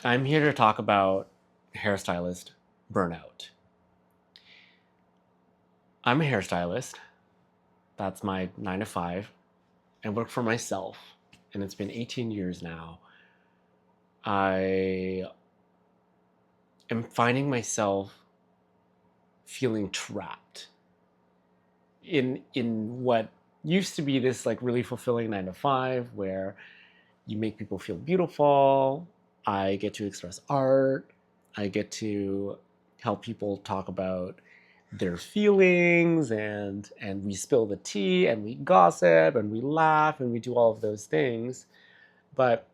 I'm here to talk about hairstylist burnout. I'm a hairstylist. That's my 9 to 5. I work for myself, and it's been 18 years now. I am finding myself feeling trapped in what used to be this like really fulfilling 9 to 5 where you make people feel beautiful. I get to express art. I get to help people talk about their feelings and we spill the tea and we gossip and we laugh and we do all of those things. But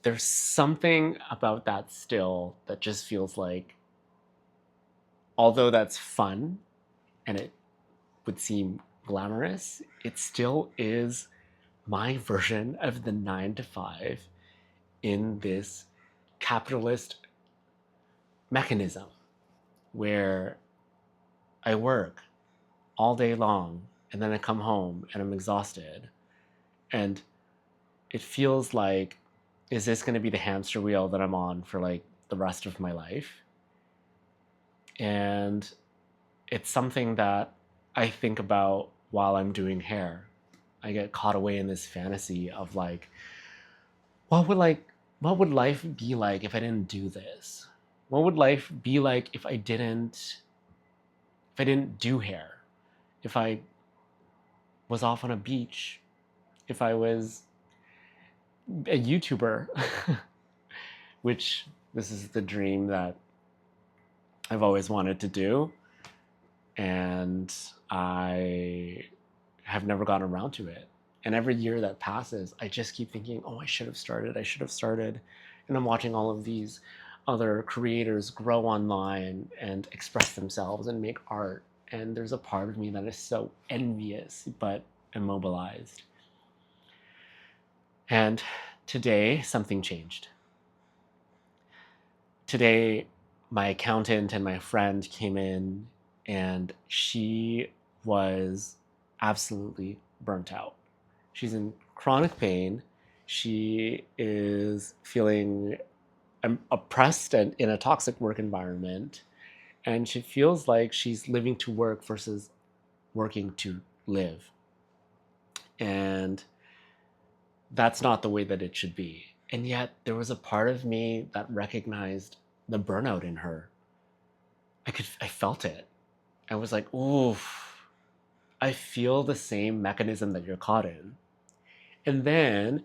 there's something about that still that just feels like, although that's fun and it would seem glamorous, it still is my version of the 9 to 5 in this capitalist mechanism where I work all day long and then I come home and I'm exhausted. And it feels like, is this going to be the hamster wheel that I'm on for like the rest of my life? And it's something that I think about while I'm doing hair. I get caught away in this fantasy of like, what would like what would life be like if I didn't do this? What would life be like if I didn't do hair? If I was off on a beach? If I was a YouTuber? Which this is the dream that I've always wanted to do, and I have never gotten around to it. And every year that passes, I just keep thinking, oh, I should have started. I should have started. And I'm watching all of these other creators grow online and express themselves and make art. And there's a part of me that is so envious but immobilized. And today, something changed. Today, my accountant and my friend came in, and she was absolutely burnt out. She's in chronic pain. She is feeling oppressed and in a toxic work environment. And she feels like she's living to work versus working to live. And that's not the way that it should be. And yet, there was a part of me that recognized the burnout in her. I felt it. I was like, ooh, I feel the same mechanism that you're caught in. And then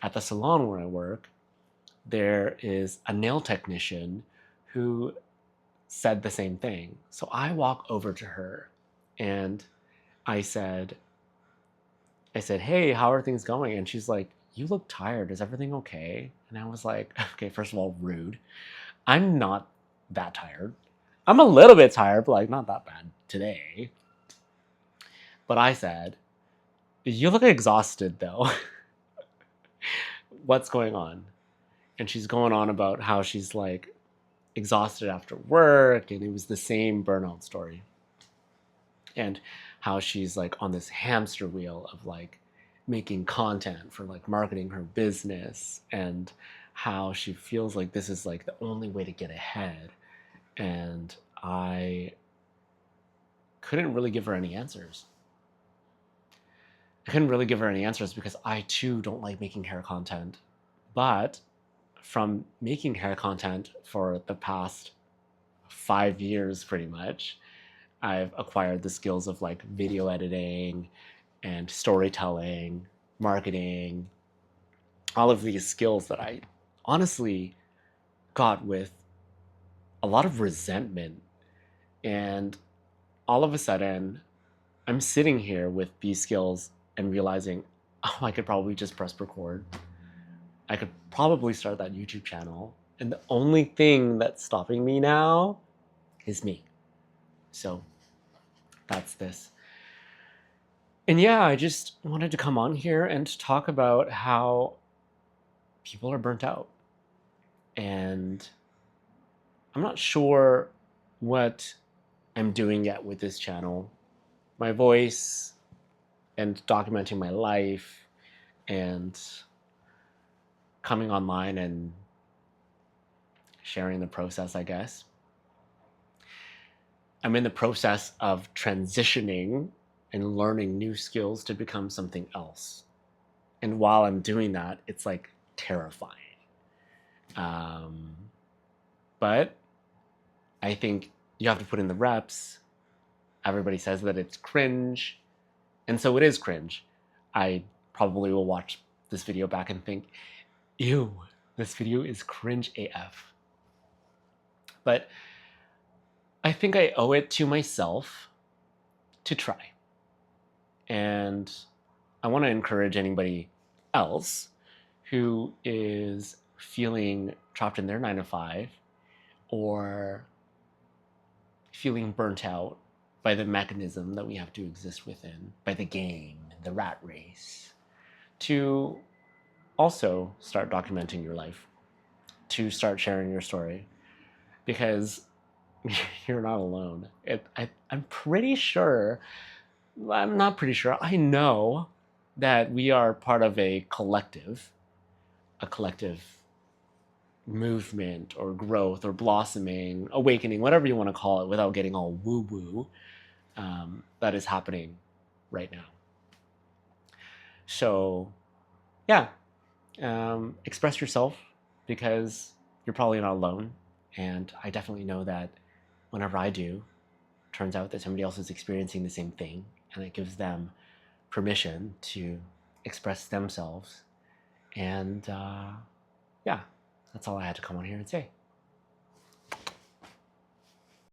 at the salon where I work, there is a nail technician who said the same thing. So I walk over to her and I said, hey, how are things going? And she's like, you look tired. Is everything okay? And I was like, okay, first of all, rude. I'm not that tired. I'm a little bit tired, but like not that bad today. But I said, you look exhausted though. What's going on? And she's going on about how she's like exhausted after work, and it was the same burnout story. And how she's like on this hamster wheel of like making content for like marketing her business, and how she feels like this is like the only way to get ahead. And I couldn't really give her any answers. I couldn't really give her any answers because I too don't like making hair content. But from making hair content for the past 5 years, pretty much, I've acquired the skills of like video editing and storytelling, marketing, all of these skills that I honestly got with a lot of resentment. And all of a sudden, I'm sitting here with these skills and realizing, oh, I could probably just press record. I could probably start that YouTube channel. And the only thing that's stopping me now is me. So that's this. And yeah, I just wanted to come on here and talk about how people are burnt out. And I'm not sure what I'm doing yet with this channel. My voice and documenting my life and coming online and sharing the process, I guess. I'm in the process of transitioning and learning new skills to become something else. And while I'm doing that, it's like terrifying. Um, but I think you have to put in the reps. Everybody says that it's cringe. And so it is cringe. I probably will watch this video back and think, ew, this video is cringe AF. But I think I owe it to myself to try. And I want to encourage anybody else who is feeling trapped in their 9 to 5 or feeling burnt out by the mechanism that we have to exist within, by the game, the rat race, to also start documenting your life, to start sharing your story, because you're not alone. I'm pretty sure, I'm not pretty sure, I know that we are part of a collective movement or growth or blossoming, awakening, whatever you want to call it, without getting all woo-woo, that is happening right now. So, yeah, express yourself, because you're probably not alone. And I definitely know that whenever I do, turns out that somebody else is experiencing the same thing, and it gives them permission to express themselves. And yeah, that's all I had to come on here and say.